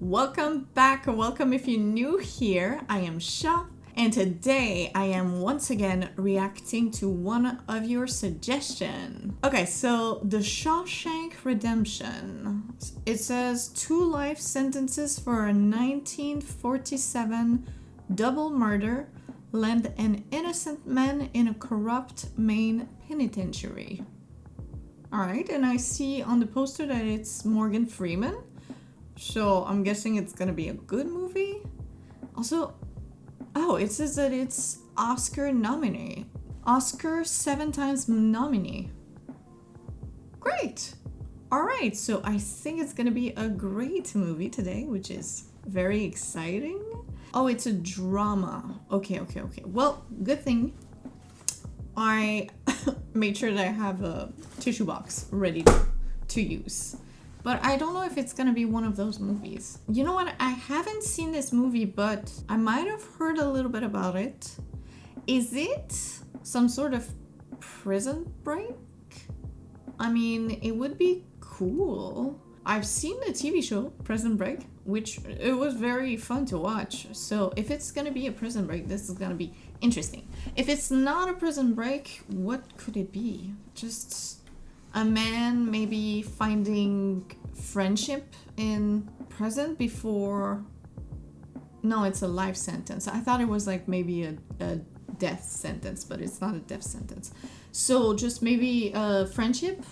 Welcome back, or welcome if you're new here. I am Sha, and today I am once again reacting to one of your suggestions. Okay, so the Shawshank Redemption. It says 2 life sentences for a 1947 double murder land an innocent man in a corrupt Maine penitentiary. Alright, and I see on the poster that it's Morgan Freeman. So I'm guessing it's gonna be a good movie. Also, oh, it says that it's Oscar nominee. Oscar 7 times nominee. Great. Alright, so I think it's gonna be a great movie today, which is very exciting. Oh, it's a drama. Okay. Well, good thing I made sure that I have a tissue box ready to use. But I don't know if it's gonna be one of those movies. You know what? I haven't seen this movie, but I might have heard a little bit about it. Is it some sort of prison break? I mean, it would be cool. I've seen the TV show Prison Break, which it was very fun to watch. So if it's gonna be a prison break, this is gonna be interesting. If it's not a prison break, what could it be? Just a man maybe finding friendship in prison before... No, it's a life sentence. I thought it was like maybe a death sentence, but it's not a death sentence. So just maybe a friendship?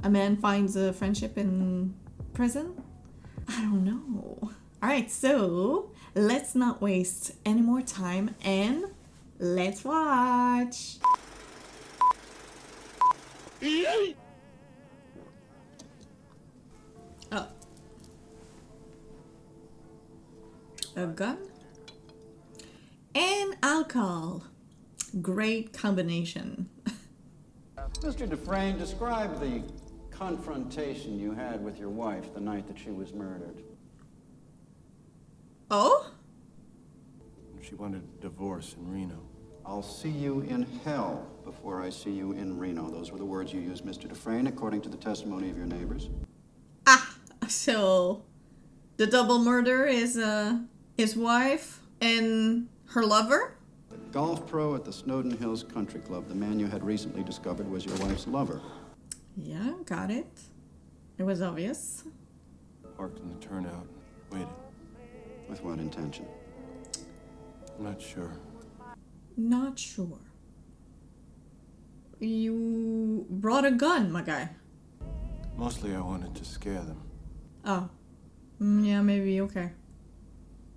A man finds a friendship in prison? I don't know. Alright, so let's not waste any more time and let's watch. Oh. A gun and alcohol. Great combination. Mr. Dufresne, describe the confrontation you had with your wife the night that she was murdered. Oh? She wanted a divorce in Reno. I'll see you in hell before I see you in Reno. Those were the words you used, Mr. Dufresne, according to the testimony of your neighbors. Ah, so the double murder is his wife and her lover? The golf pro at the Snowden Hills Country Club, the man you had recently discovered was your wife's lover. Yeah, got it. It was obvious. Parked in the turnout, waited. With what intention? I'm not sure. Not sure. You brought a gun, my guy. Mostly I wanted to scare them. Oh. Yeah, maybe, okay.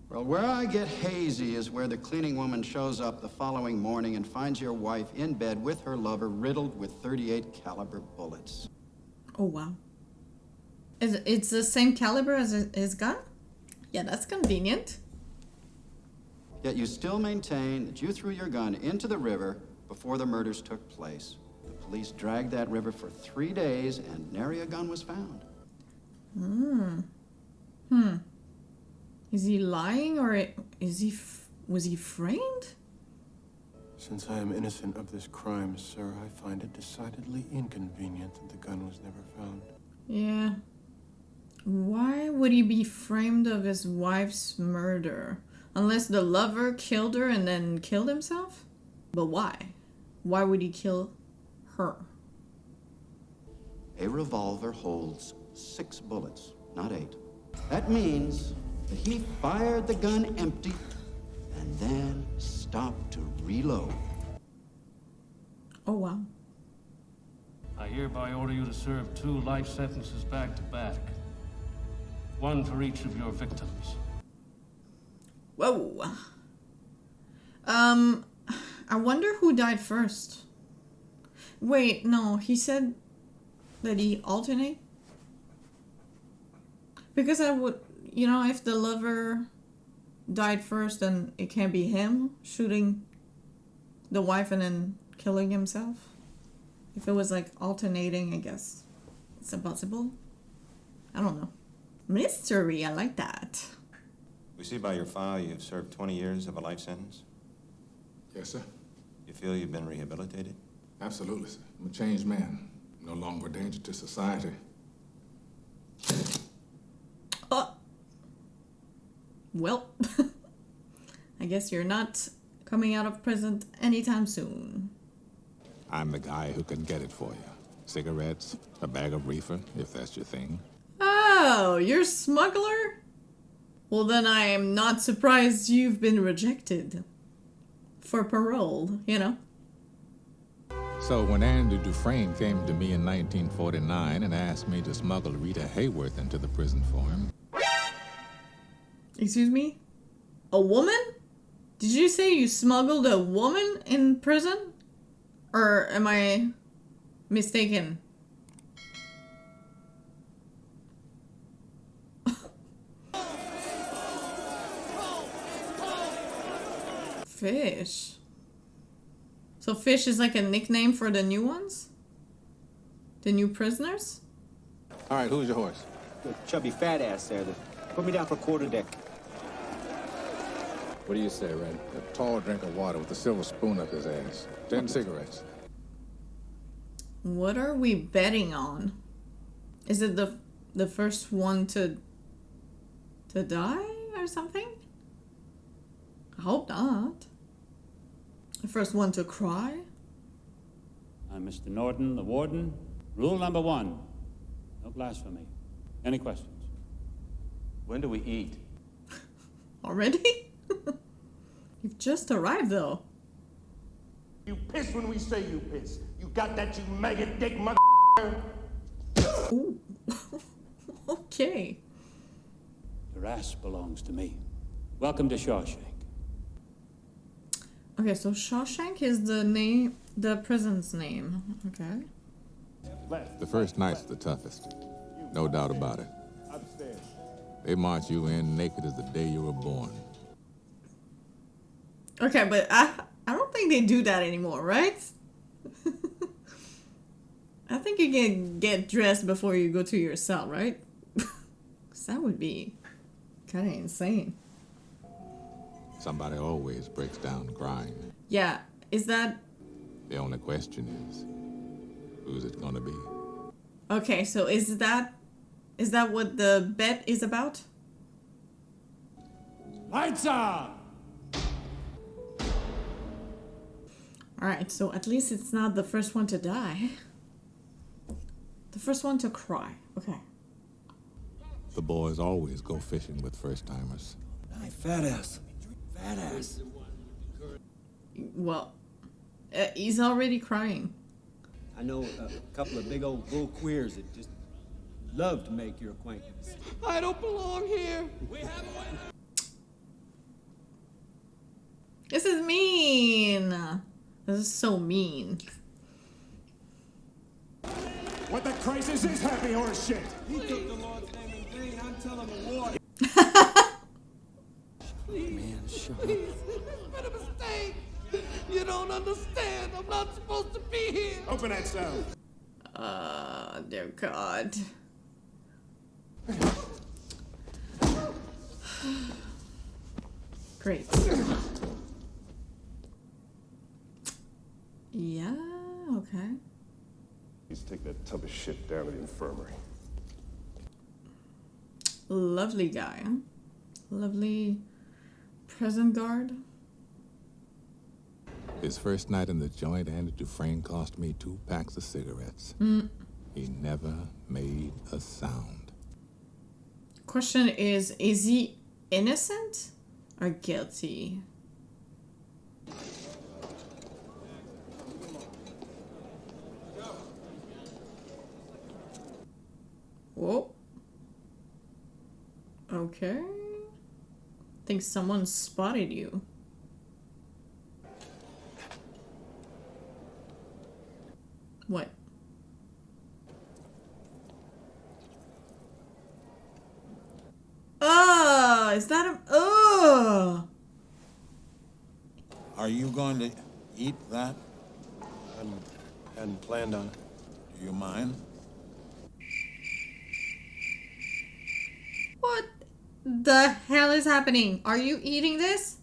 Well, where I get hazy is where the cleaning woman shows up the following morning and finds your wife in bed with her lover riddled with .38 caliber bullets. Oh, wow. It's the same caliber as his gun? Yeah, that's convenient. Yet you still maintain that you threw your gun into the river before the murders took place. The police dragged that river for 3 days and nary a gun was found. Is he lying or was he framed? Since I am innocent of this crime, sir, I find it decidedly inconvenient that the gun was never found. Yeah. Why would he be framed of his wife's murder? Unless the lover killed her and then killed himself? But why? Why would he kill her? A revolver holds 6 bullets, not 8. That means that he fired the gun empty and then stopped to reload. Oh, wow. I hereby order you to serve 2 life sentences back to back. 1 for each of your victims. Whoa. I wonder who died first. Wait, no, he said that he alternate? Because I would, you know, if the lover died first, then it can't be him shooting the wife and then killing himself. If it was like alternating, I guess it's impossible. I don't know. Mystery, I like that. We see by your file you've served 20 years of a life sentence. Yes, sir. You feel you've been rehabilitated? Absolutely, sir. I'm a changed man. No longer a danger to society. Well, I guess you're not coming out of prison anytime soon. I'm the guy who can get it for you. Cigarettes, a bag of reefer, if that's your thing. Oh, you're a smuggler? Well, then I am not surprised you've been rejected. For parole, you know. So when Andrew Dufresne came to me in 1949 and asked me to smuggle Rita Hayworth into the prison for him... Excuse me? A woman? Did you say you smuggled a woman in prison? Or am I mistaken? Fish. So Fish is like a nickname for the new ones? The new prisoners? All right, who's your horse? The chubby fat ass there. Put me down for quarter deck. What do you say, Red? A tall drink of water with a silver spoon up his ass. 10 cigarettes. What are we betting on? Is it the first one to die or something? I hope not. The first one to cry? I'm Mr. Norton, the warden. Rule number 1, no blasphemy. Any questions? When do we eat? Already? You've just arrived though. You piss when we say you piss. You got that, you maggot dick mother. Ooh. Okay. Your ass belongs to me. Welcome to Shawshank. Okay, so Shawshank is the prison's name. Okay. The first night's the toughest. No doubt about it. They march you in naked as the day you were born. Okay, but I don't think they do that anymore, right? I think you can get dressed before you go to your cell, right? 'Cause that would be kind of insane. Somebody always breaks down crying. Yeah, is that... The only question is, who's it gonna be? Okay, so is that what the bet is about? Lights on! Alright, so at least it's not the first one to die. The first one to cry. Okay. The boys always go fishing with first-timers. Hey, fat ass. Fat ass. Well, he's already crying. I know a couple of big old bull queers that just love to make your acquaintance. I don't belong here. This is mean. This is so mean. What the crisis is happy horse shit. He took the Lord's name in vain. I'm telling the water. Man, shut up. It's been a mistake. You don't understand. I'm not supposed to be here. Open that cell. Dear God. Great. Yeah, okay. Please take that tub of shit down to the infirmary. Lovely guy, huh? Lovely prison guard. His first night in the joint, Andrew Dufresne cost me 2 packs of cigarettes. He never made a sound. Question is he innocent or guilty? Whoa. Okay. Think someone spotted you. What? Is that a... Oh! Are you going to eat that? I hadn't planned on it. Do you mind? What the hell is happening? Are you eating this?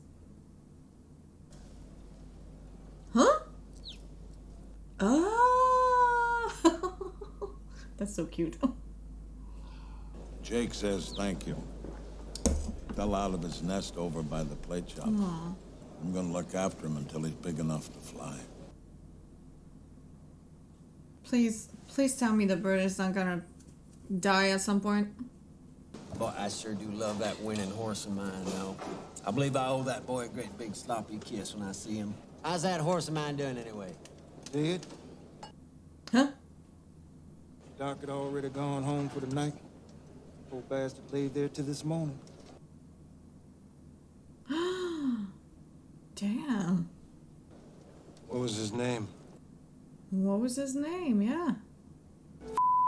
Huh? Oh! That's so cute. Jake says thank you. Fell out of his nest over by the plate shop. Aww. I'm gonna look after him until he's big enough to fly. Please tell me the bird is not gonna die at some point. Boy, I sure do love that winning horse of mine, though. I believe I owe that boy a great big sloppy kiss when I see him. How's that horse of mine doing anyway? Dead? Huh? Doc had already gone home for the night. Poor bastard laid there till this morning. Damn. What was his name? What was his name? Yeah.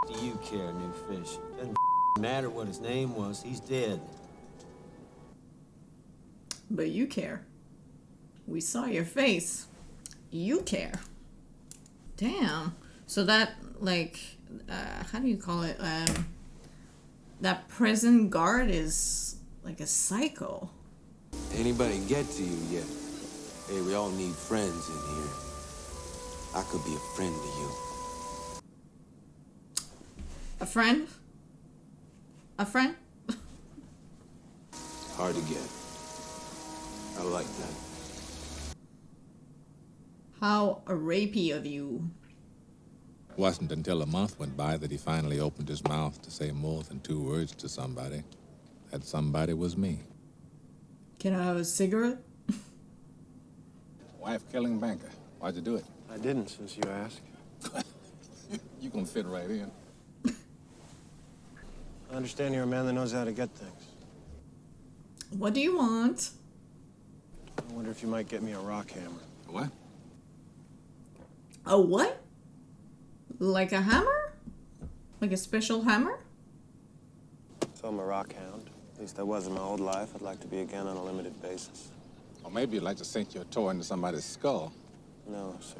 Do you care, new fish? Doesn't matter what his name was. He's dead. But you care. We saw your face. You care. Damn. So that, like, how do you call it? That prison guard is like a psycho. Anybody get to you yet? Hey, we all need friends in here. I could be a friend to you. A friend? A friend? Hard to get. I like that. How rapey of you. Wasn't until a month went by that he finally opened his mouth to say more than 2 words to somebody. That somebody was me. Can I have a cigarette? Wife-killing banker. Why'd you do it? I didn't, since you asked. You gonna fit right in. I understand you're a man that knows how to get things. What do you want? I wonder if you might get me a rock hammer. What? A what? Like a hammer? Like a special hammer? So I'm a rock hound. At least I was in my old life. I'd like to be again on a limited basis. Or maybe you'd like to sink your toe into somebody's skull. No, sir.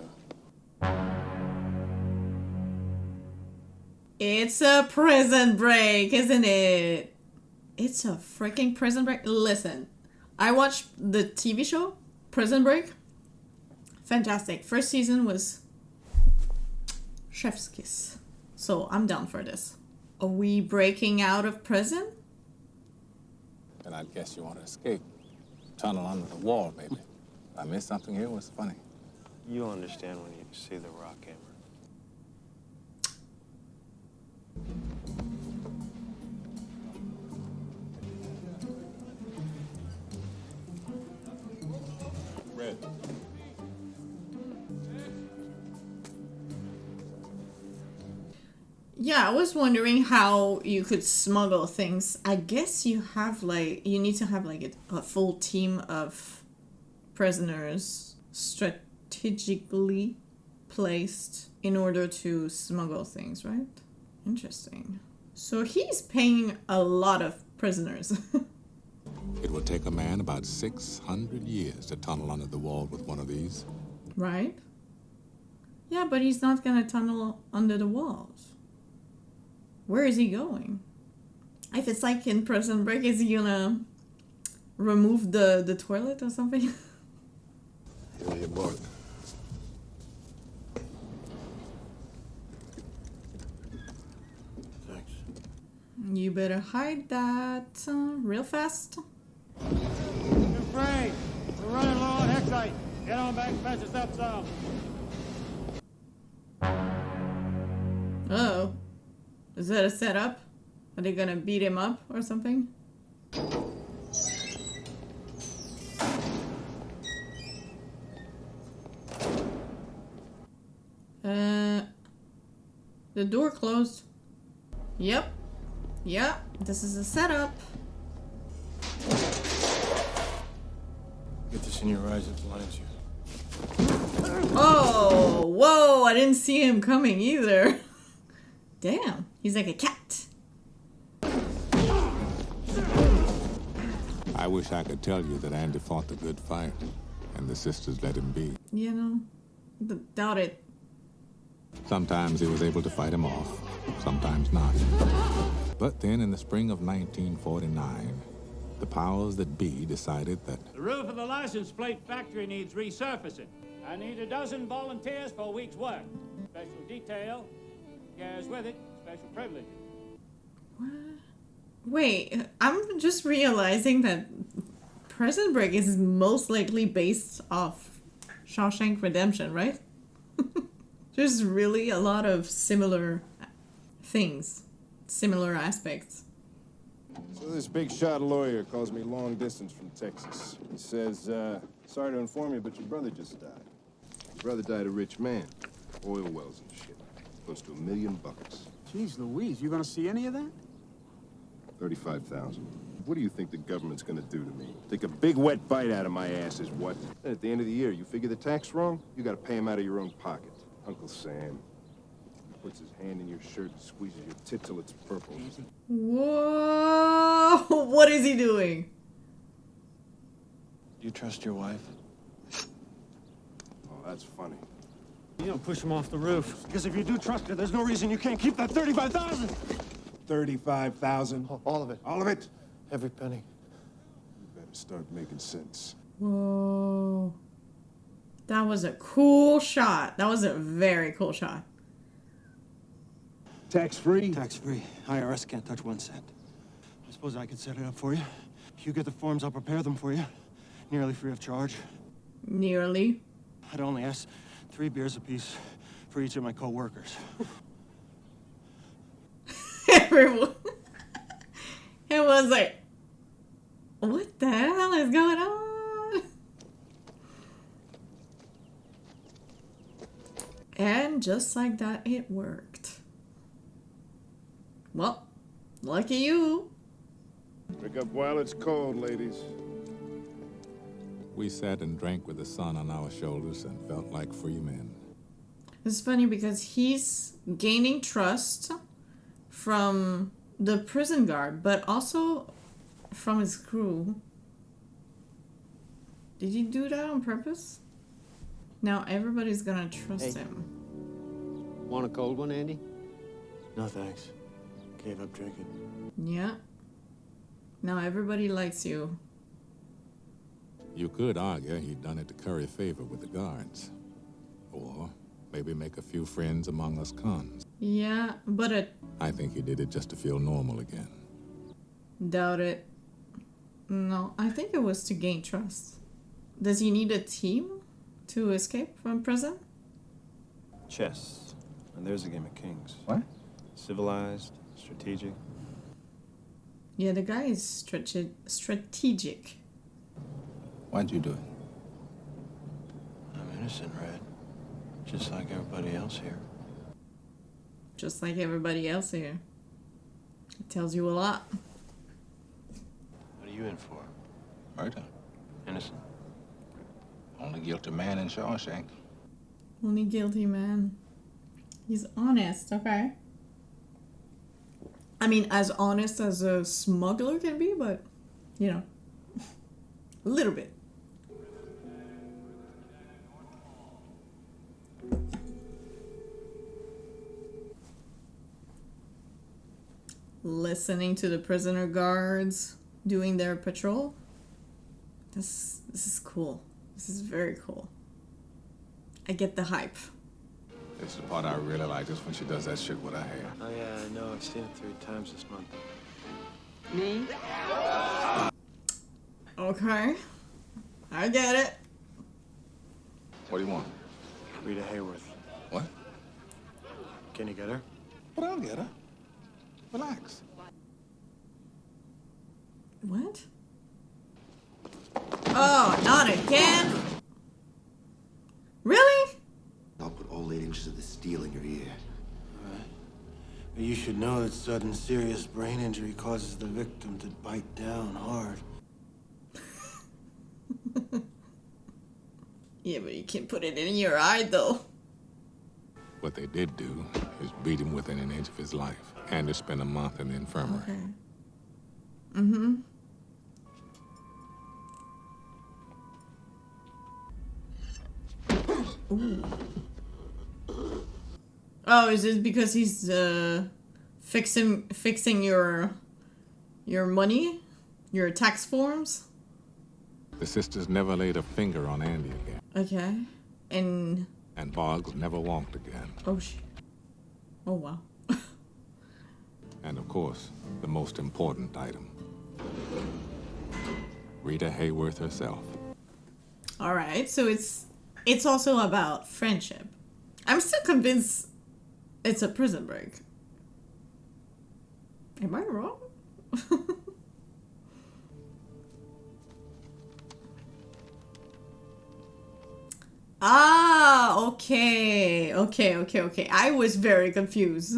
It's a prison break, isn't it? It's a freaking prison break. Listen, I watched the TV show, Prison Break. Fantastic. First season was chef's kiss. So I'm down for this. Are we breaking out of prison? And I guess you want to escape. Tunnel under the wall, maybe. I missed something here. What's funny? You'll understand when you see the rock hammer. Red. Yeah, I was wondering how you could smuggle things. I guess you have you need to have a full team of prisoners strategically placed in order to smuggle things, right? Interesting. So he's paying a lot of prisoners. It will take a man about 600 years to tunnel under the wall with one of these. Right? Yeah, but he's not gonna tunnel under the walls. Where is he going? If it's like in Prison Break, is he gonna remove the toilet or something? Here you both. Thanks. You better hide that real fast. You're afraid. We're running low on hexite. Get on back and patch us up some. Uh-oh. Is that a setup? Are they gonna beat him up or something? The door closed. Yep. Yep. This is a setup. Get this in your eyes, it blinds you. Oh, whoa, I didn't see him coming either. Damn, he's like a cat. I wish I could tell you that Andy fought the good fight, and the sisters let him be. You know, doubt it. Sometimes he was able to fight him off, sometimes not. But then in the spring of 1949, the powers that be decided that The roof of the license plate factory needs resurfacing. I need a dozen volunteers for a week's work. Special detail. Carries with it special privileges. What? Wait, I'm just realizing that Prison Break is most likely based off Shawshank Redemption, right? There's really a lot of similar things, similar aspects. So this big shot lawyer calls me long distance from Texas. He says, sorry to inform you, but your brother just died. Your brother died a rich man. Oil wells and shit. Close to $1 million. Jeez Louise, you gonna see any of that? 35,000. What do you think the government's gonna do to me? Take a big wet bite out of my ass is what? And at the end of the year, you figure the tax wrong, you gotta pay him out of your own pocket. Uncle Sam puts his hand in your shirt and squeezes your tit till it's purple. Whoa! What is he doing? You trust your wife? Oh, that's funny. You don't push him off the roof. Because if you do trust her, there's no reason you can't keep that 35,000. 35,000? All of it. All of it? Every penny. You better start making sense. Whoa. That was a cool shot. That was a very cool shot. Tax-free? Tax-free. IRS can't touch 1 cent. I suppose I could set it up for you. You get the forms, I'll prepare them for you. Nearly free of charge. Nearly. I'd only ask 3 beers apiece for each of my co-workers. Everyone. It was like, what the hell is going on? And just like that, it worked. Well, lucky you. Pick up while it's cold, ladies. We sat and drank with the sun on our shoulders and felt like free men. It's funny because he's gaining trust from the prison guard, but also from his crew. Did he do that on purpose? Now everybody's gonna trust him. Want a cold one, Andy? No, thanks. Gave up drinking. Yeah. Now everybody likes you. You could argue he'd done it to curry favor with the guards. Or maybe make a few friends among us cons. Yeah, but I think he did it just to feel normal again. doubt it. No, I think it was to gain trust. Does he need a team to escape from prison? Chess. And there's a game of kings. What? Civilized, strategic. Yeah, the guy is strategic. Why'd you do it? I'm innocent, Red. Just like everybody else here. Just like everybody else here. It tells you a lot. What are you in for? Murder. Innocent. Only guilty man in Shawshank. Only guilty man. He's honest, okay? I mean, as honest as a smuggler can be, but, you know, a little bit. Listening to the prisoner guards doing their patrol. This is cool. This is very cool. I get the hype. This is the part I really like, is when she does that shit with her hair. Oh, yeah, I know. I've seen it 3 times this month. Me? Okay. I get it. What do you want? Rita Hayworth. What? Can you get her? But I'll get her. Relax. What? Oh, not again? Really? I'll put all 8 inches of the steel in your ear. But you should know that sudden serious brain injury causes the victim to bite down hard. Yeah, but you can't put it in your eye, though. What they did do is beat him within an inch of his life and to spend a month in the infirmary. Okay. Mm-hmm. Ooh. Oh, is this because he's fixing your money, your tax forms? The sisters never laid a finger on Andy again. Okay, and Boggs never walked again. oh shit. Oh wow. And of course, the most important item. Rita Hayworth herself. All right, so it's also about friendship. I'm still convinced it's a prison break. Am I wrong? Ah, okay. I was very confused.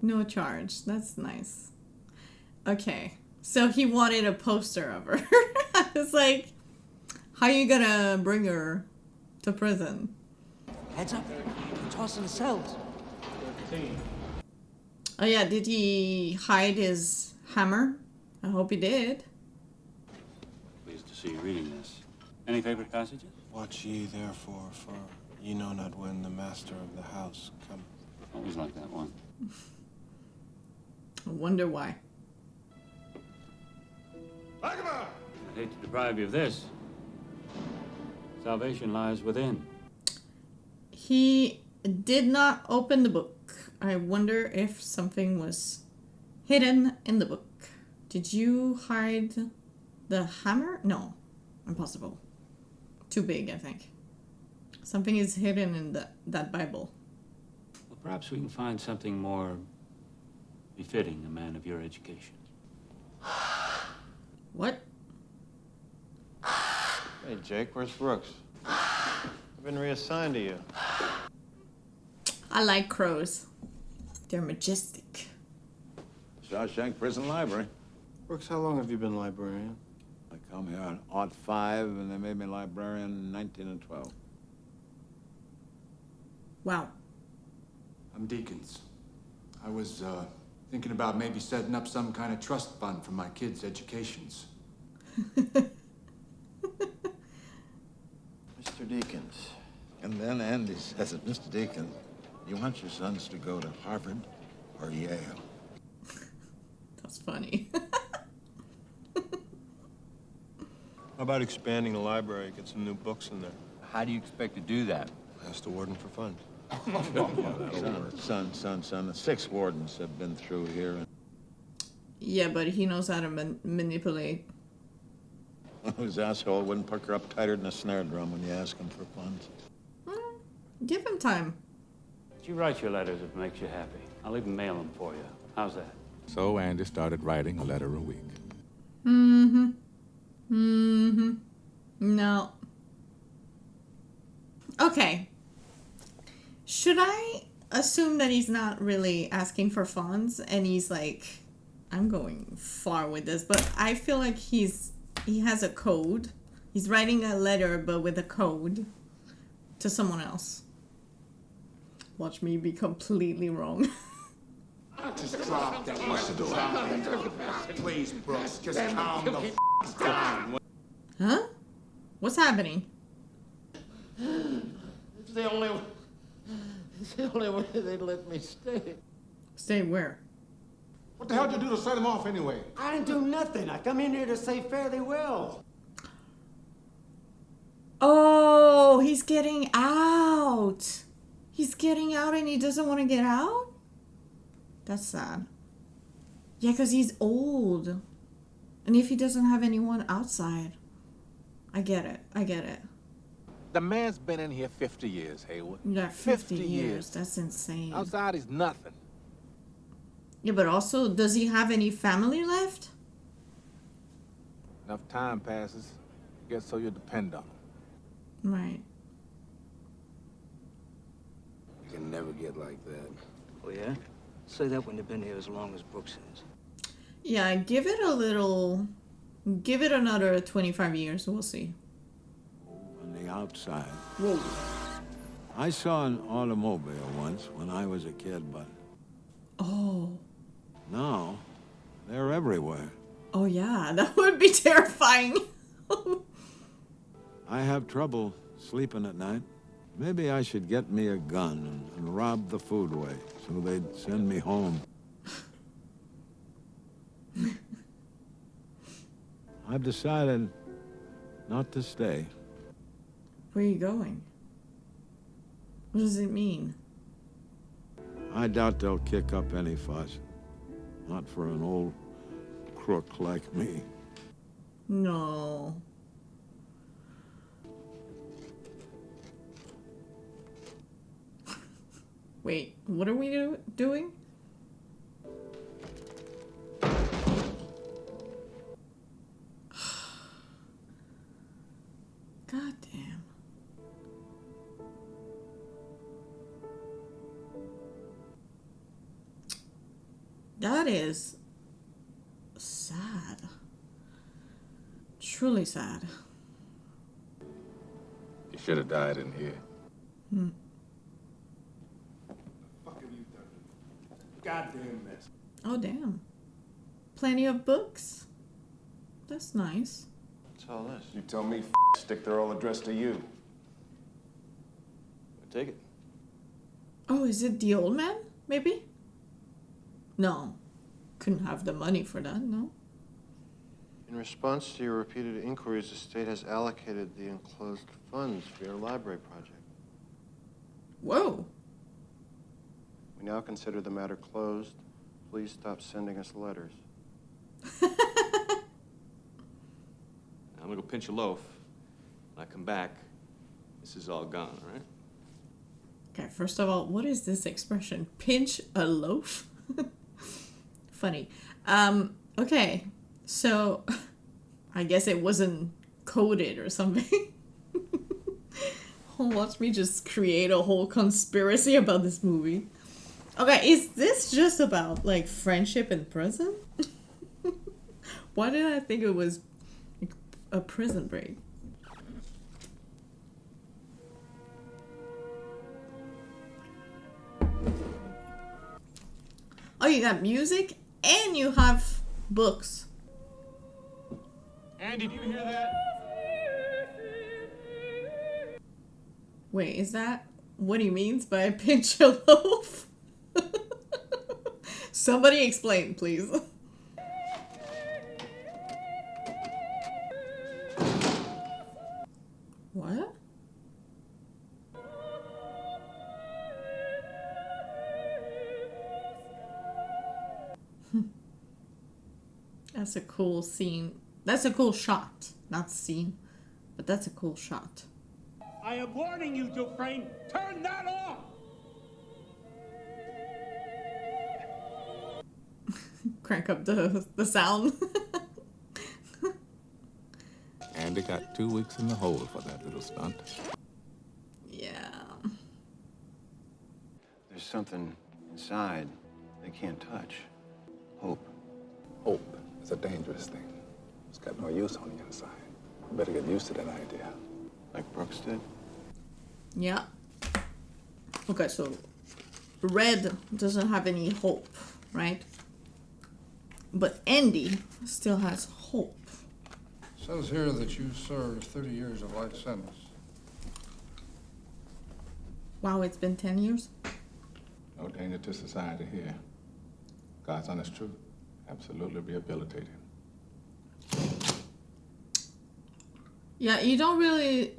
No charge. That's nice. Okay. So he wanted a poster of her. I was like, how you gonna bring her to prison? Heads up. Tossing the cells. Oh yeah, did he hide his hammer? I hope he did. Pleased to see you reading this. Any favorite passages? Watch ye therefore, for ye know not when the master of the house come. Always like that one. I wonder why. I'd hate to deprive you of this. Salvation lies within. He did not open the book. I wonder if something was hidden in the book. Did you hide the hammer? No, impossible. Too big, I think. Something is hidden in that Bible. Well, perhaps we can find something more befitting a man of your education. What? Hey, Jake, where's Brooks? I've been reassigned to you. I like crows. They're majestic. Shawshank Prison Library. Brooks, how long have you been librarian? I come here on odd 5, and they made me librarian in 1912. Wow. I'm Deacons. I was thinking about maybe setting up some kind of trust fund for my kids' educations. Mr. Deacons. And then Andy says it, Mr. Deacon, you want your sons to go to Harvard or Yale? That's funny. How about expanding the library, get some new books in there? How do you expect to do that? Ask the warden for funds. Son, 6 wardens have been through here. Yeah, but he knows how to manipulate. His asshole wouldn't pucker up tighter than a snare drum when you ask him for funds. Give him time. You write your letters if it makes you happy. I'll even mail them for you. How's that? So Andy started writing a letter a week. No. Okay. Should I assume that he's not really asking for funds and he's like, I'm going far with this, but I feel like he has a code. He's writing a letter but with a code to someone else. Watch me be completely wrong. Just drop that. What's the door? Please, Brooks, just calm the f down. Huh? What's happening? It's the only way they let me stay. Stay where? What the hell did you do to set him off anyway? I didn't do nothing. I come in here to say fare thee well. Oh, he's getting out. He's getting out and he doesn't want to get out? That's sad. Yeah, because he's old. And if he doesn't have anyone outside. I get it. The man's been in here 50 years, Haywood. Yeah, 50 years. That's insane. Outside is nothing. Yeah, but also, does he have any family left? Enough time passes, gets so you depend on him. Right. You can never get like that. Oh, yeah? Say that when you've been here as long as Brooks has. Yeah, give it a little... Give it another 25 years. We'll see. On the outside. Whoa. I saw an automobile once when I was a kid, but Oh. now they're everywhere. Oh, yeah. That would be terrifying. I have trouble sleeping at night. Maybe I should get me a gun and rob the foodway so they'd send me home. I've decided not to stay. Where are you going? What does it mean? I doubt they'll kick up any fuss. Not for an old crook like me. No. Wait, what are we doing? God damn. That is sad. Truly sad. You should have died in here. Hmm. Fuck have you done? Goddamn mess. Oh, damn. Plenty of books. That's nice. What's all this? You tell me, stick, they're all addressed to you. Take it. Oh, is it the old man? Maybe? No. Couldn't have the money for that, no? In response to your repeated inquiries, the state has allocated the enclosed funds for your library project. Whoa. We now consider the matter closed. Please stop sending us letters. I'm gonna go pinch a loaf. When I come back, this is all gone, all right? Okay, first of all, what is this expression? Pinch a loaf? Funny. Okay, so I guess it wasn't coded or something. Watch me just create a whole conspiracy about this movie. Okay, is this just about like friendship in prison? Why did I think it was like, a prison break? Oh, you got music and you have books. Andy, do you hear that? Wait, is that what he means by pinch a loaf? Somebody explain, please. What? That's a cool scene. That's a cool shot. Not scene, but that's a cool shot. I am warning you, Dufresne. Turn that off! Crank up the sound. Andy got 2 weeks in the hole for that little stunt. Yeah. There's something inside they can't touch. Hope. Hope is a dangerous thing. It's got no use on the inside. You better get used to that idea. Like Brooks did? Yeah. Okay, so Red doesn't have any hope, right? But Andy still has hope. Says here that you served 30 years of life sentence. Wow, it's been 10 years? No danger to society here. God's honest truth. Absolutely rehabilitating. Yeah, you don't really...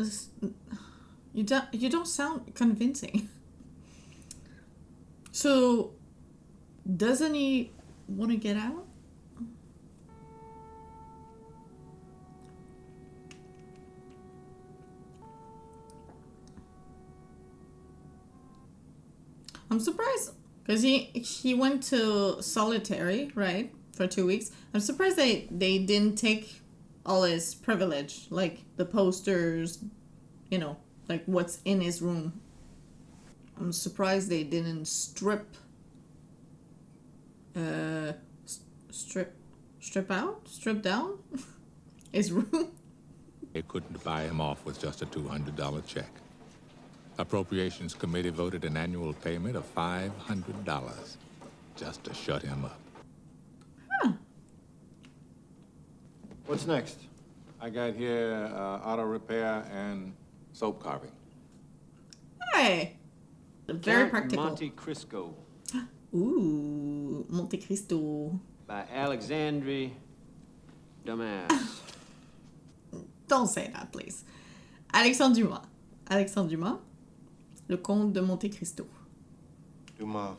You don't sound convincing. So, doesn't he want to get out? I'm surprised because he went to solitary, right, for 2 weeks. I'm surprised they didn't take all his privilege, like the posters, you know, like what's in his room. I'm surprised they didn't strip down his room. They couldn't buy him off with just a $200 check. Appropriations Committee voted an annual payment of $500 just to shut him up. Huh. What's next? I got here auto repair and soap carving. Hey, very Count practical. Monte Cristo Ooh, Monte Cristo. by Alexandre Dumas. Don't say that, please. Alexandre Dumas. Alexandre Dumas, Le Comte de Monte Cristo. Dumas.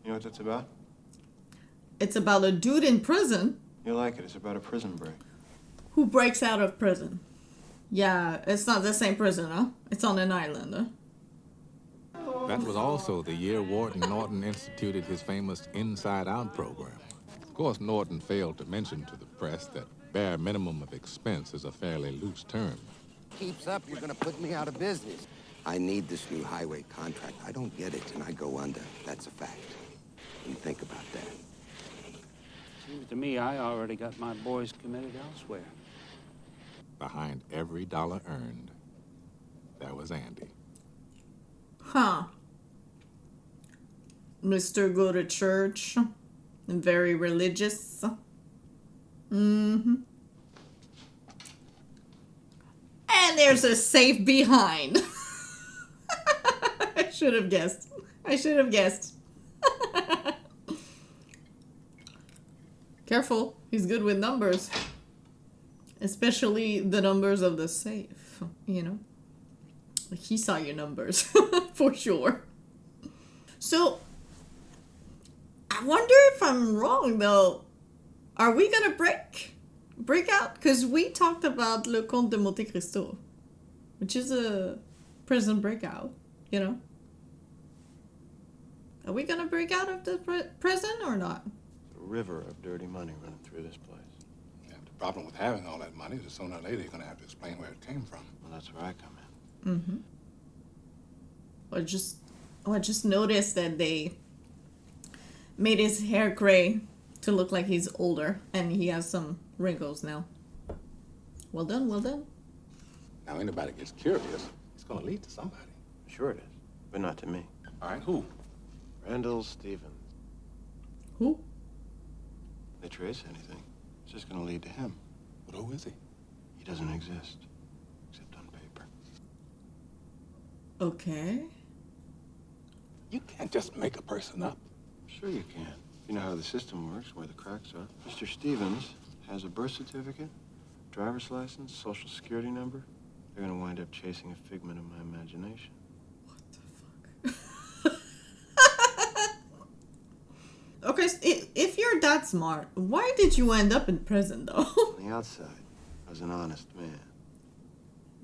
You know what that's about? It's about a dude in prison. You like it. It's about a prison break. Who breaks out of prison. Yeah, it's not the same prison, huh? It's on an island, huh? That was also the year Warden Norton instituted his famous Inside Out program. Of course, Norton failed to mention to the press that bare minimum of expense is a fairly loose term. Keeps up, you're gonna put me out of business. I need this new highway contract. I don't get it, and I go under. That's a fact. You think about that. Seems to me I already got my boys committed elsewhere. Behind every dollar earned, there was Andy. Huh. Mr. Go to church. Very religious. Mm-hmm. And there's a safe behind. I should have guessed. I should have guessed. Careful. He's good with numbers. Especially the numbers of the safe, you know? Like, he saw your numbers, for sure. So, I wonder if I'm wrong, though. Are we gonna break out? Because we talked about Le Comte de Monte Cristo, which is a prison breakout, you know? Are we gonna break out of the prison or not? A river of dirty money running through this place. Yeah, the problem with having all that money is sooner or later you're going to have to explain where it came from. Well, that's where I come in. Mm-hmm. I just noticed that they made his hair gray to look like he's older, and he has some wrinkles now. Well done, well done. Now, anybody gets curious, it's going to lead to somebody. Sure it is, but not to me. All right, who? Randall Stevens. Who? They trace anything, it's just going to lead to him. But who is he? He doesn't exist, except on paper. Okay. You can't just make a person up. Sure you can. You know how the system works, where the cracks are. Mr. Stevens has a birth certificate, driver's license, social security number. They're going to wind up chasing a figment of my imagination. Okay, so if you're that smart, why did you end up in prison, though? On the outside, I was an honest man.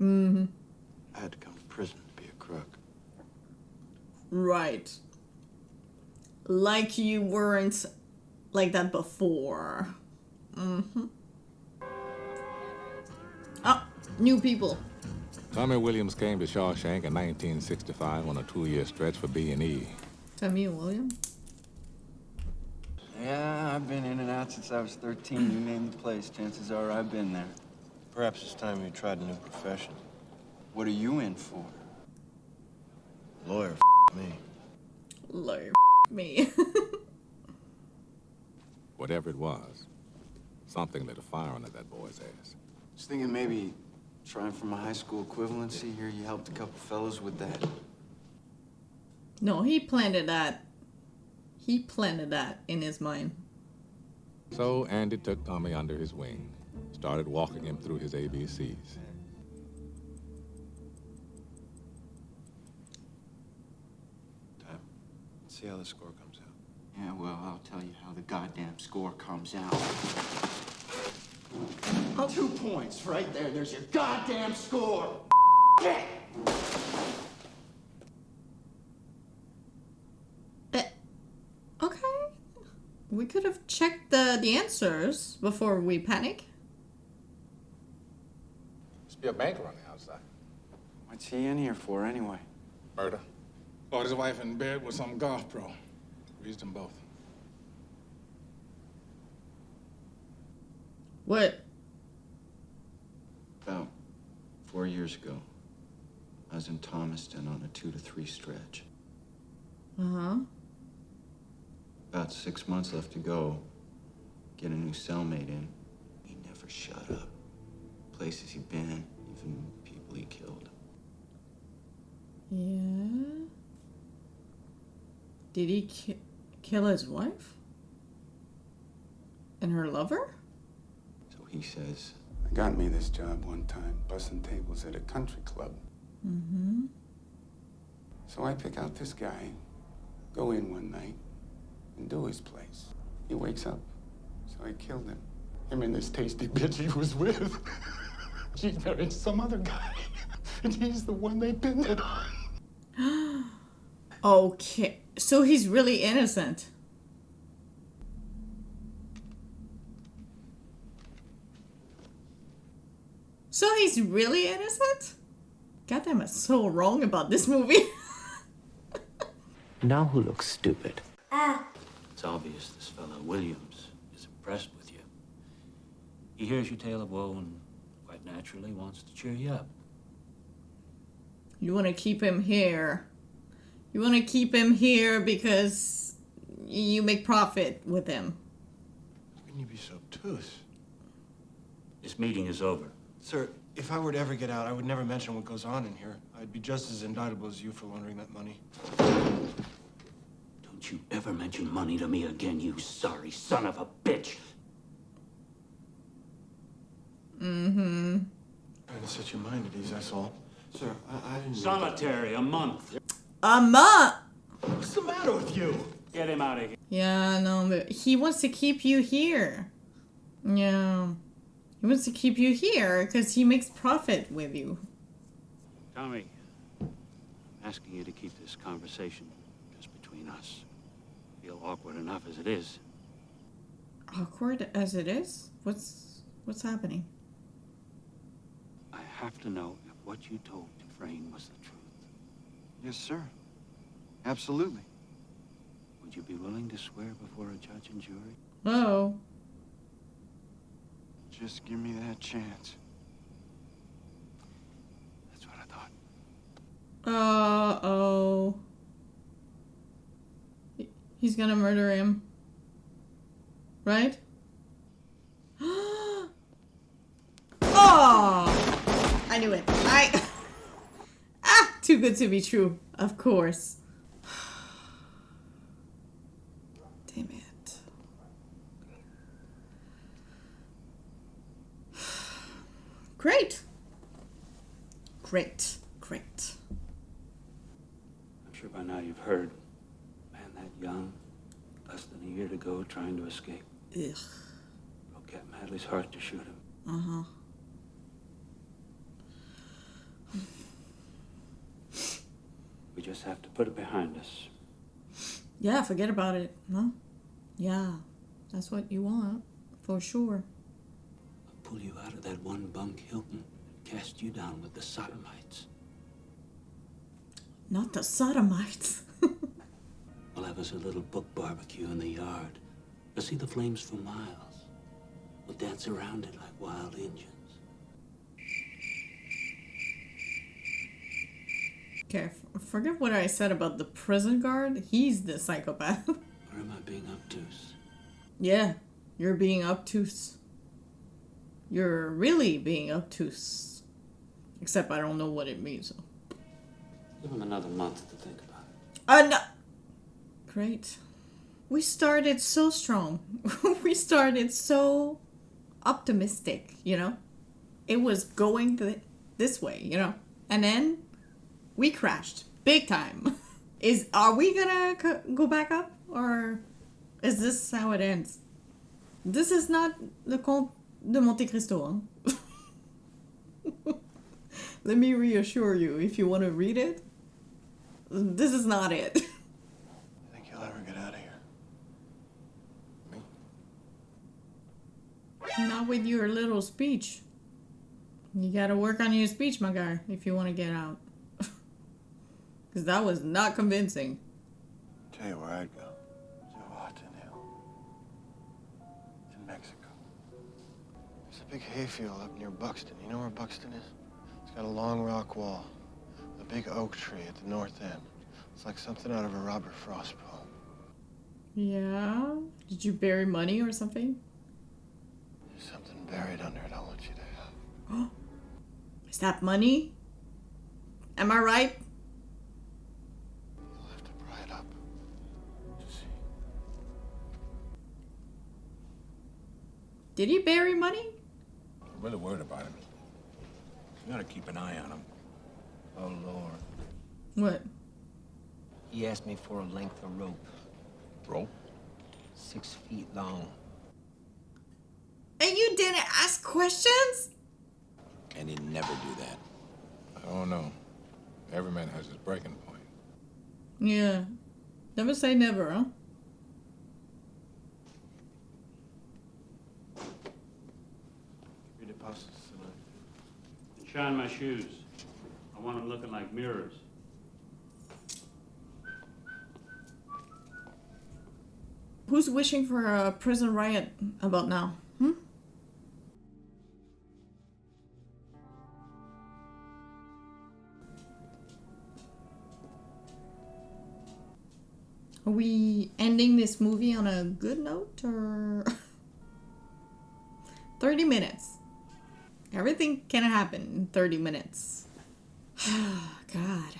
Mm-hmm. I had to come to prison to be a crook. Right. Like you weren't like that before. Mm-hmm. Oh, new people. Tommy Williams came to Shawshank in 1965 on a 2-year stretch for B&E. Tommy Williams? Yeah, I've been in and out since I was 13. You name the place, chances are I've been there. Perhaps it's time you tried a new profession. What are you in for? Lawyer, me. Lawyer, me. Whatever it was, something lit a fire under that boy's ass. Just thinking maybe trying for my high school equivalency here. You helped a couple fellows with that. No, he planted that. He planted that in his mind. So Andy took Tommy under his wing, started walking him through his ABCs. Time. Let's see how the score comes out. Yeah, well, I'll tell you how the goddamn score comes out. Oh. 2 points right there. There's your goddamn score. Okay. We could have checked the answers before we panic. Must be a banker on the outside. What's he in here for, anyway? Murder. Caught his wife in bed with some golf pro. Raised them both. What? About 4 years ago, I was in Thomaston on a 2 to 3 stretch. Uh-huh. About 6 months left to go. Get a new cellmate in. He never shut up. Places he'd been, even people he killed. Yeah. Did he kill his wife? And her lover? So he says. They got me this job one time, bussing tables at a country club. Mm-hmm. So I pick out this guy, go in one night, in Dewey's place. He wakes up, so I killed him. Him and this tasty bitch he was with. She's married some other guy, and he's the one they pinned it on. Okay, so he's really innocent. So he's really innocent? Goddamn, I'm so wrong about this movie. Now who looks stupid? It's obvious this fellow Williams is impressed with you. He hears your tale of woe and quite naturally wants to cheer you up. You want to keep him here. You want to keep him here because you make profit with him. How can you be so obtuse? This meeting is over. Sir, if I were to ever get out, I would never mention what goes on in here. I'd be just as indictable as you for laundering that money. Don't you ever mention money to me again, you sorry son of a bitch. Mm-hmm. Trying to set your mind at ease, that's all. Sir, I didn't... Solitary, a month. A month? What's the matter with you? Get him out of here. Yeah, no, but he wants to keep you here. Yeah. He wants to keep you here because he makes profit with you. Tommy, I'm asking you to keep this conversation just between us. I feel awkward enough as it is. Awkward as it is? What's happening? I have to know if what you told Dufresne was the truth. Yes, sir. Absolutely. Would you be willing to swear before a judge and jury? Oh. Just give me that chance. That's what I thought. Uh-oh. He's gonna murder him. Right? Oh! I knew it. Too good to be true. Of course. Damn it. Great. Great. Great. I'm sure by now you've heard. Man that young, less than a year to go, trying to escape. Ugh. Broke Cat Madley's heart to shoot him. Uh-huh. We just have to put it behind us. Yeah, forget about it. Huh? Yeah, that's what you want, for sure. I'll pull you out of that one bunk Hilton and cast you down with the sodomites. Not the sodomites. We'll have us a little book barbecue in the yard. You'll see the flames for miles. We'll dance around it like wild Indians. Okay, forget what I said about the prison guard. He's the psychopath. Or am I being obtuse? Yeah, you're being obtuse. You're really being obtuse. Except I don't know what it means. So. Give him another month to think about it. No. Great. We started so strong. We started so optimistic, you know? It was going this way, you know? And then we crashed. Big time. Are we gonna go back up? Or is this how it ends? This is not the Comte de Monte Cristo. Huh? Let me reassure you, if you want to read it, this is not it. Think you'll ever get out of here? Me? Not with your little speech. You gotta work on your speech, my guy, if you want to get out. Because that was not convincing. Tell you where I'd go. Zawatin Hill. In Mexico. There's a big hayfield up near Buxton. You know where Buxton is? It's got a long rock wall. A big oak tree at the north end. It's like something out of a Robert Frost poem. Yeah? Did you bury money or something? There's something buried under it I want you to have. Is that money? Am I right? You'll have to pry it up to see. Did he bury money? I'm really worried about him. You gotta keep an eye on him. Oh, Lord. What? He asked me for a length of rope. Rope? 6 feet long. And you didn't ask questions? And he'd never do that. I don't know. Every man has his breaking point. Yeah. Never say never, huh? Read it, Pastor. And shine my shoes. I want them looking like mirrors. Who's wishing for a prison riot about now? Hmm? Are we ending this movie on a good note or 30 minutes? Everything can happen in 30 minutes. God.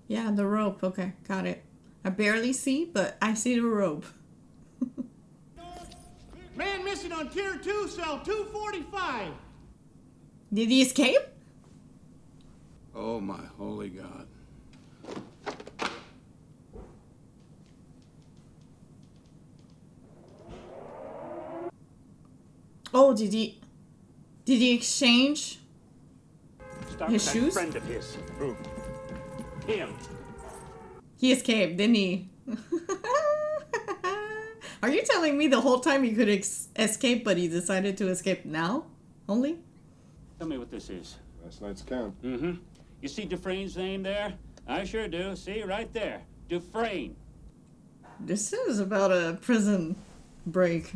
Yeah, the rope. Okay, got it. I barely see, but I see the rope. Man missing on tier 2, cell 245. Did he escape? Oh, my holy God. Oh, did he exchange Stop his that shoes? friend of his. Who? Him. He escaped, didn't he? Are you telling me the whole time he could escape, but he decided to escape now? Only? Tell me what this is. Last night's count. Mm-hmm. You see Dufresne's name there? I sure do. See, right there. Dufresne. This is about a prison break.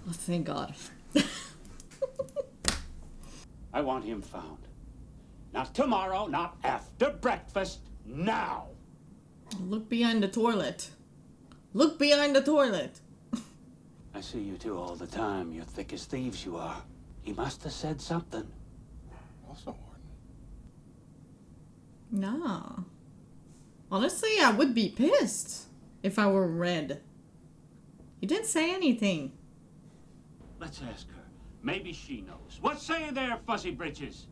Oh, thank God. I want him found. Not tomorrow, not after breakfast. Now. Look behind the toilet. Look behind the toilet. I see you two all the time. You're thick as thieves, you are. He must have said something. Also, Nah. Honestly, I would be pissed if I were Red. He didn't say anything. Let's ask her. Maybe she knows. What's saying there, fuzzy britches?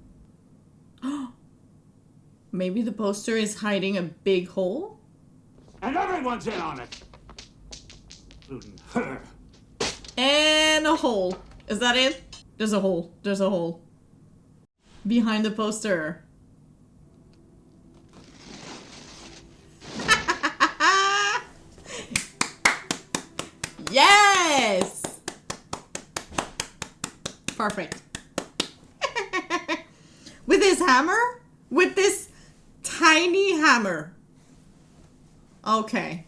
Maybe the poster is hiding a big hole? And everyone's in on it. Including her. And a hole. Is that it? There's a hole. There's a hole. Behind the poster. Yes! Perfect. With his hammer? With this tiny hammer. Okay.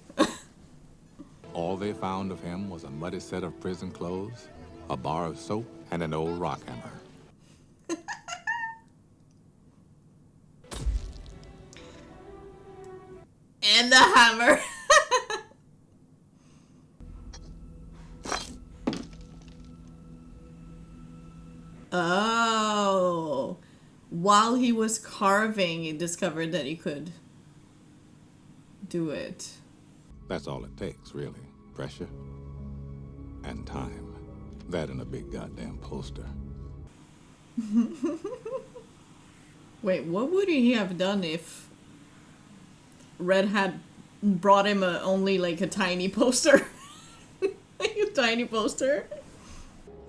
all they found of him was a muddy set of prison clothes, a bar of soap, and an old rock hammer. And the hammer. Oh. While he was carving, he discovered that he could do it. That's all it takes, really. Pressure and time. That and a big goddamn poster. Wait, what would he have done if Red had brought him only like a tiny poster? Like a tiny poster?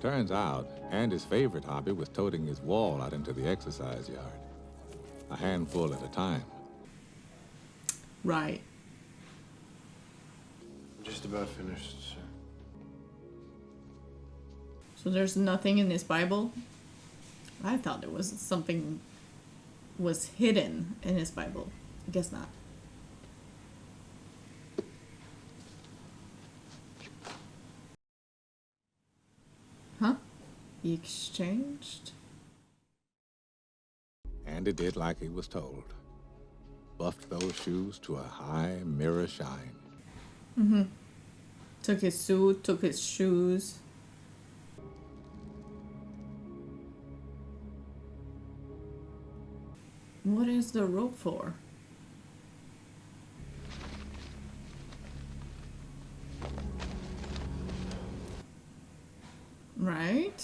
Turns out, Andy's favorite hobby was toting his wall out into the exercise yard. A handful at a time. Right. I'm just about finished, sir. So there's nothing in this Bible? I thought there was something was hidden in his Bible. I guess not. Huh? He exchanged? Andy did like he was told. Buffed those shoes to a high mirror shine. Mm-hmm. Took his suit, took his shoes. What is the rope for? Right?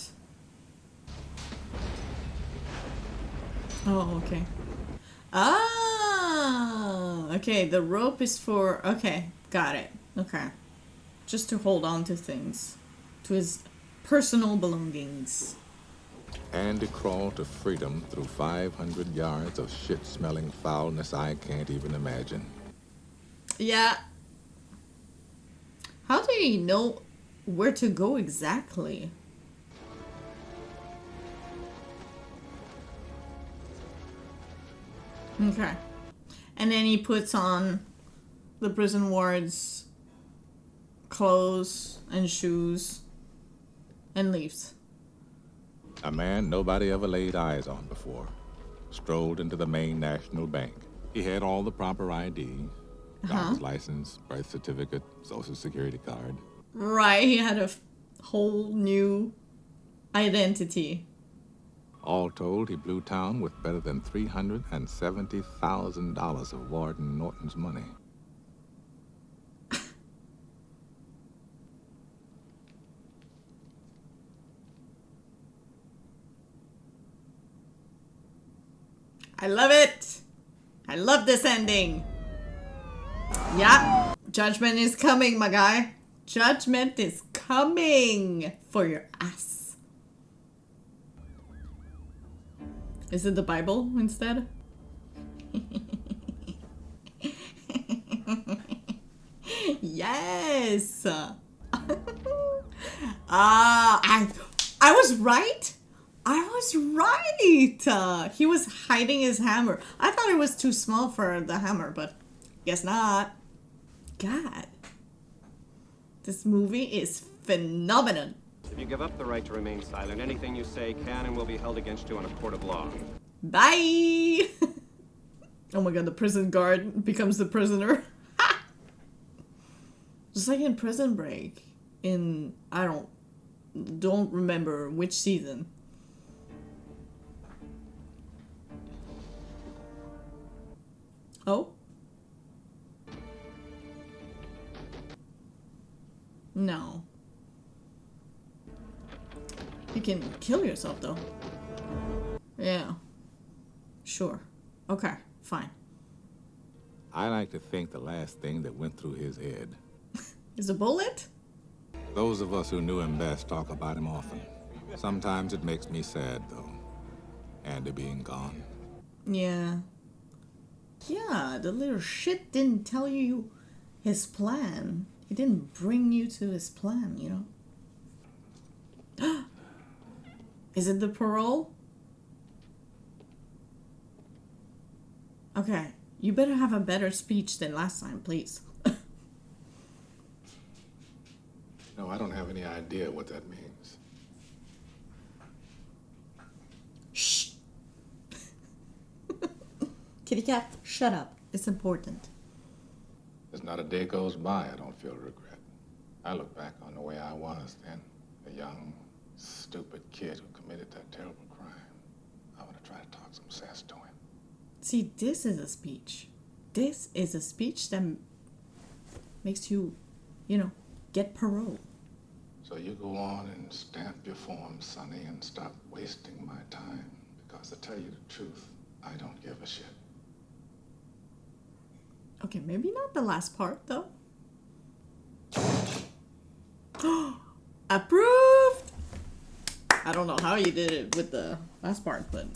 Oh, okay. Ah, Okay, the rope is for... Okay, got it. Okay. Just to hold on to things. To his personal belongings. Andy crawled to freedom through 500 yards of shit-smelling foulness I can't even imagine. Yeah. How do you know where to go exactly? Okay. And then he puts on the prison ward's clothes and shoes and leaves. A man nobody ever laid eyes on before strolled into the Maine National Bank. He had all the proper ID, driver's license, birth certificate, social security card. Right, he had a whole new identity. All told, he blew town with better than $370,000 of Warden Norton's money. I love it! I love this ending! Yeah, judgment is coming, my guy. Judgment is coming for your ass. Is it the Bible instead? Yes! I was right! I was right! He was hiding his hammer. I thought it was too small for the hammer, but guess not. God. This movie is phenomenal. If you give up the right to remain silent, anything you say can and will be held against you in a court of law. Bye! Oh my god, the prison guard becomes the prisoner. Just like in Prison Break. In, I don't remember which season. Oh? No. You can kill yourself though. Yeah. Sure. Okay, fine. I like to think the last thing that went through his head. Is a bullet? Those of us who knew him best talk about him often. Sometimes it makes me sad though. Andy being gone. Yeah. Yeah, the little shit didn't tell you his plan. He didn't bring you to his plan, you know? Is it the parole? Okay, you better have a better speech than last time, please. No, I don't have any idea what that means. Shh. Kitty cat, shut up. It's important. There's not a day goes by I don't feel regret. I look back on the way I was then, a young, stupid kid who committed that terrible crime. I want to try to talk some sense to him. See, this is a speech. This is a speech that makes you, you know, get parole. So you go on and stamp your form, Sonny, and stop wasting my time. Because to tell you the truth, I don't give a shit. Okay, maybe not the last part, though. Approved! I don't know how you did it with the last part, but...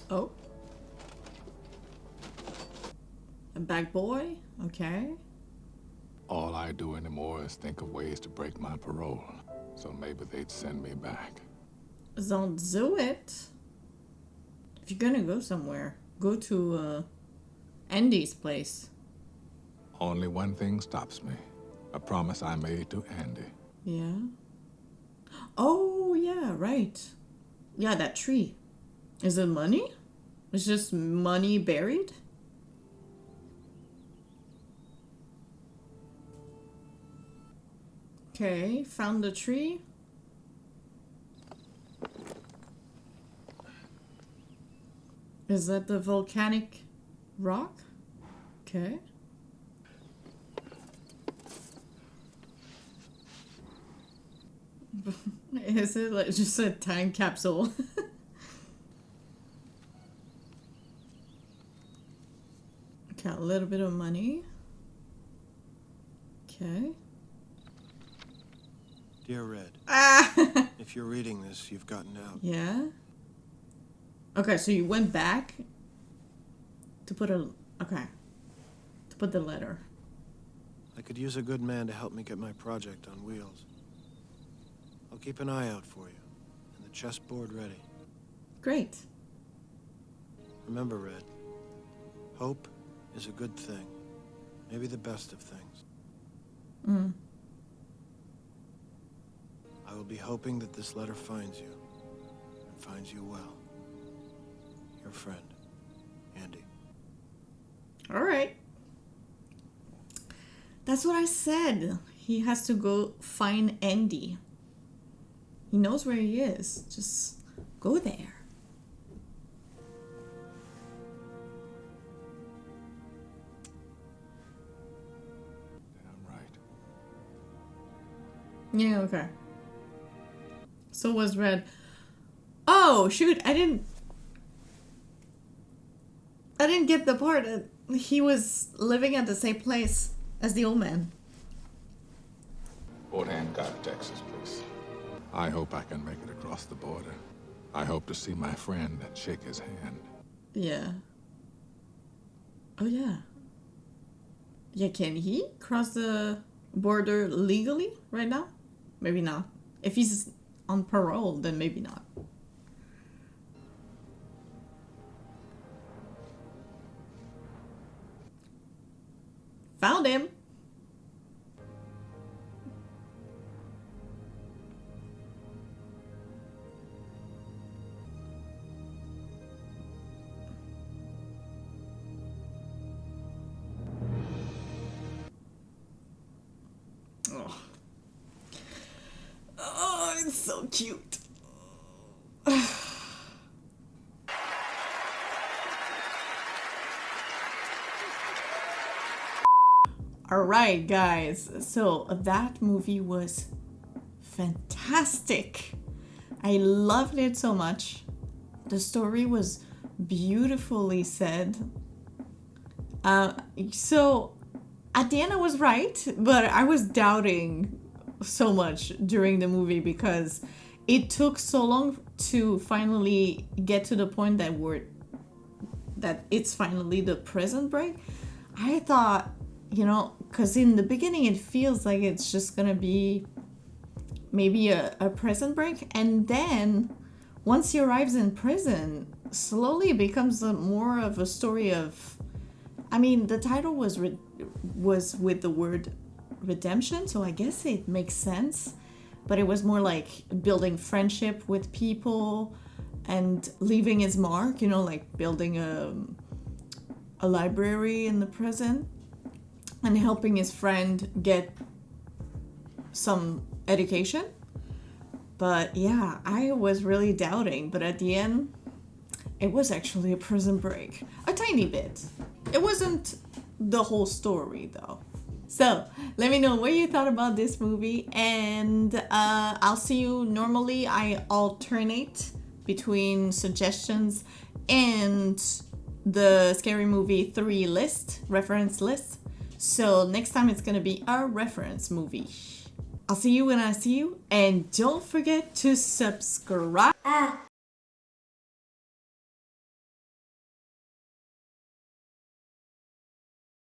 Oh. A bag boy? Okay. All I do anymore is think of ways to break my parole. So maybe they'd send me back. Don't do it. If you're gonna go somewhere, go to Andy's place. Only one thing stops me. A promise I made to Andy. Yeah. Oh, yeah, right. Yeah, that tree. Is it money? It's just money buried? Okay, found the tree. Is that the volcanic rock? Okay. Is it like just a time capsule? a little bit of money. Okay. Dear Red, if you're reading this, you've gotten out. Yeah. Okay, so you went back to put a... Okay. To put the letter. I could use a good man to help me get my project on wheels. I'll keep an eye out for you, and the chessboard ready. Great. Remember, Red, hope is a good thing. Maybe the best of things. Mm. I will be hoping that this letter finds you, and finds you well. Your friend, Andy. All right. That's what I said. He has to go find Andy. He knows where he is. Just go there. Damn right. Yeah, okay. So was Red. Oh, shoot. I didn't get the part that he was living at the same place as the old man. Port Hancock, Texas, please. I hope I can make it across the border. I hope to see my friend and shake his hand. Yeah. Oh, yeah. Yeah, can he cross the border legally right now? Maybe not. If he's on parole, then maybe not. Found him. Oh. Oh, it's so cute. Alright, guys, so that movie was fantastic. I loved it so much. The story was beautifully said. So at the end I was right, but I was doubting so much during the movie because it took so long to finally get to the point that it's finally the prison break. I thought, you know, because in the beginning it feels like it's just gonna be maybe a prison break, and then once he arrives in prison, slowly it becomes more of a story of, I mean, the title was with the word redemption, so I guess it makes sense, but it was more like building friendship with people and leaving his mark, you know, like building a library in the prison and helping his friend get some education. But yeah, I was really doubting, but at the end it was actually a prison break, a tiny bit. It wasn't the whole story though. So let me know what you thought about this movie, and I'll see you. Normally I alternate between suggestions and the Scary Movie 3 list, reference list. So next time it's gonna be a reference movie. I'll see you when I see you, and don't forget to subscribe.